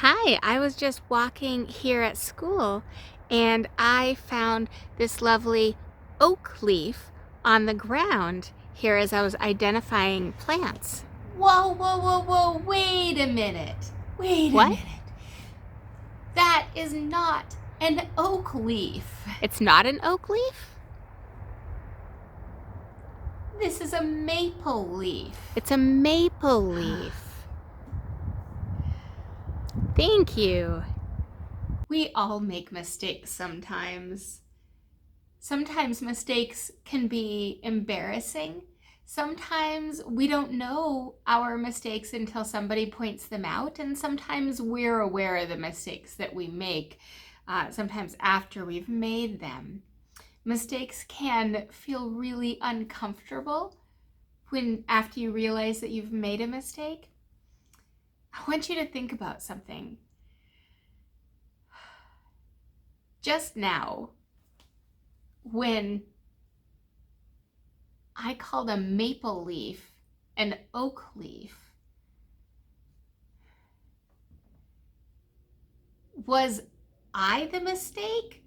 Hi, I was just walking here at school and I found this lovely oak leaf on the ground here as I was identifying plants. Whoa, whoa, whoa, whoa, wait a minute. Wait a What? minute. That is not an oak leaf. It's not an oak leaf? This is a maple leaf. It's a maple leaf. Thank you. We all make mistakes sometimes. Sometimes mistakes can be embarrassing. Sometimes we don't know our mistakes until somebody points them out, and sometimes we're aware of the mistakes that we make, sometimes after we've made them. Mistakes can feel really uncomfortable when after you realize that you've made a mistake. I want you to think about something. Just now, when I called a maple leaf an oak leaf, was I the mistake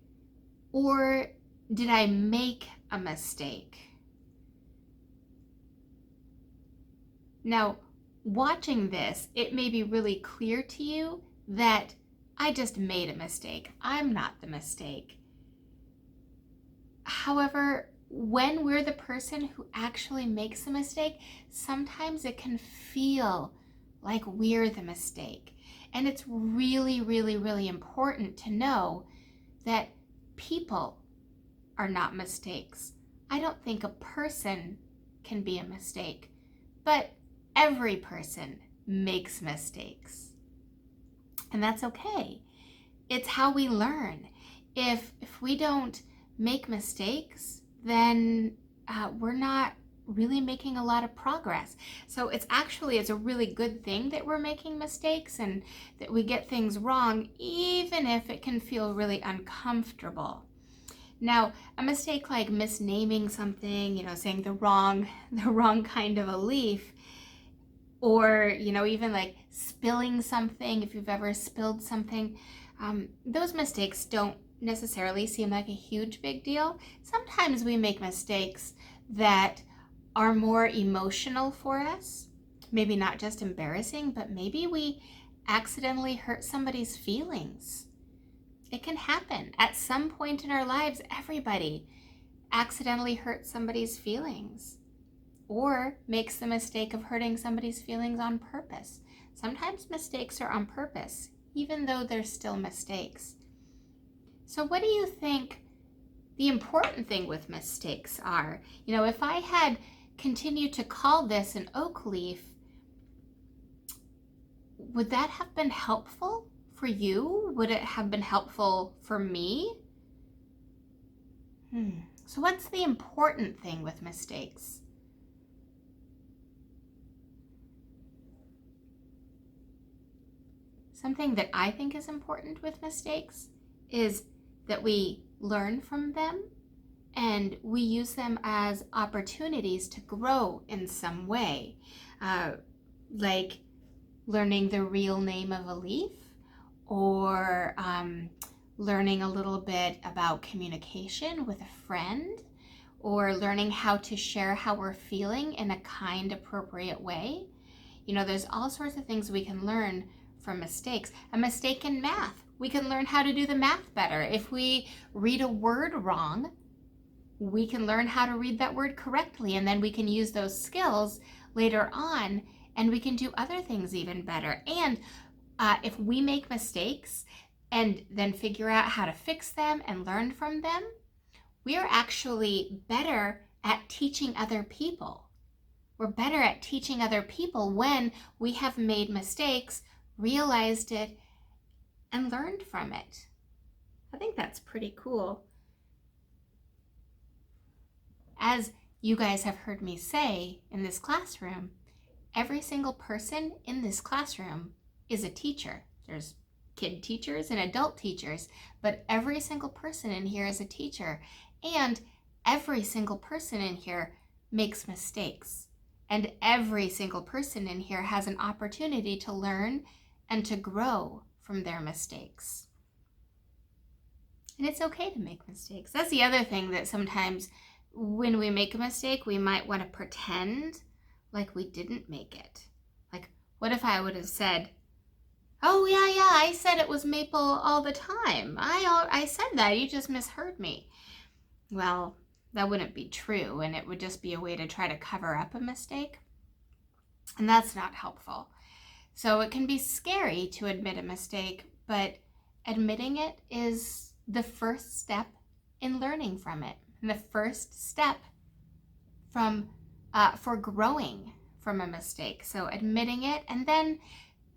or did I make a mistake? Now, watching this, it may be really clear to you that I just made a mistake. I'm not the mistake. However, when we're the person who actually makes a mistake, sometimes it can feel like we're the mistake. And it's really, really, really important to know that people are not mistakes. I don't think a person can be a mistake, but every person makes mistakes. And that's okay. It's how we learn. If we don't make mistakes, then we're not really making a lot of progress. So it's a really good thing that we're making mistakes and that we get things wrong, even if it can feel really uncomfortable. Now, a mistake like misnaming something, saying the wrong kind of a leaf, or even like spilling something, if you've ever spilled something, those mistakes don't necessarily seem like a huge big deal. Sometimes we make mistakes that are more emotional for us, maybe not just embarrassing, but maybe we accidentally hurt somebody's feelings. It can happen at some point in our lives. Everybody accidentally hurts somebody's feelings or makes the mistake of hurting somebody's feelings on purpose. Sometimes mistakes are on purpose, even though they're still mistakes. So what do you think the important thing with mistakes are? If I had continued to call this an oak leaf, would that have been helpful for you? Would it have been helpful for me? So what's the important thing with mistakes? Something that I think is important with mistakes is that we learn from them and we use them as opportunities to grow in some way, like learning the real name of a leaf, or learning a little bit about communication with a friend, or learning how to share how we're feeling in a kind, appropriate way. There's all sorts of things we can learn from mistakes. A mistake in math, we can learn how to do the math better. If we read a word wrong, we can learn how to read that word correctly, and then we can use those skills later on and we can do other things even better. And if we make mistakes and then figure out how to fix them and learn from them, we are actually better at teaching other people. We're better at teaching other people when we have made mistakes, realized it, and learned from it. I think that's pretty cool. As you guys have heard me say in this classroom, every single person in this classroom is a teacher. There's kid teachers and adult teachers, but every single person in here is a teacher, and every single person in here makes mistakes, and every single person in here has an opportunity to learn and to grow from their mistakes. And it's okay to make mistakes. That's the other thing, that sometimes when we make a mistake, we might want to pretend like we didn't make it. Like, what if I would have said, oh yeah, I said it was maple all the time. I said that, you just misheard me. Well, that wouldn't be true, and it would just be a way to try to cover up a mistake. And that's not helpful. So it can be scary to admit a mistake, but admitting it is the first step in learning from it, and the first step for growing from a mistake. So admitting it and then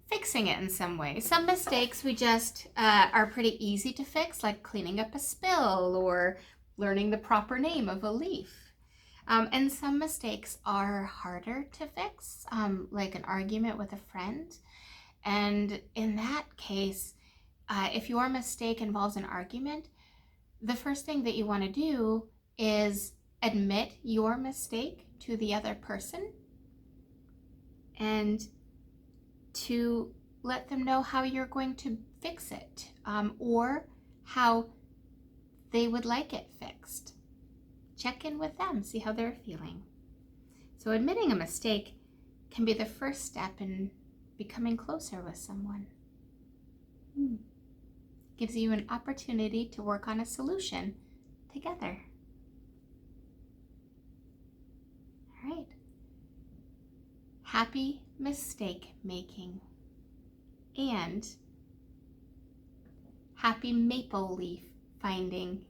fixing it in some way. Some mistakes we just are pretty easy to fix, like cleaning up a spill or learning the proper name of a leaf. And some mistakes are harder to fix, like an argument with a friend. And in that case, if your mistake involves an argument, the first thing that you want to do is admit your mistake to the other person and to let them know how you're going to fix it, or how they would like it fixed. Check in with them, see how they're feeling. So admitting a mistake can be the first step in becoming closer with someone. Gives you an opportunity to work on a solution together. All right. Happy mistake making, and happy maple leaf finding.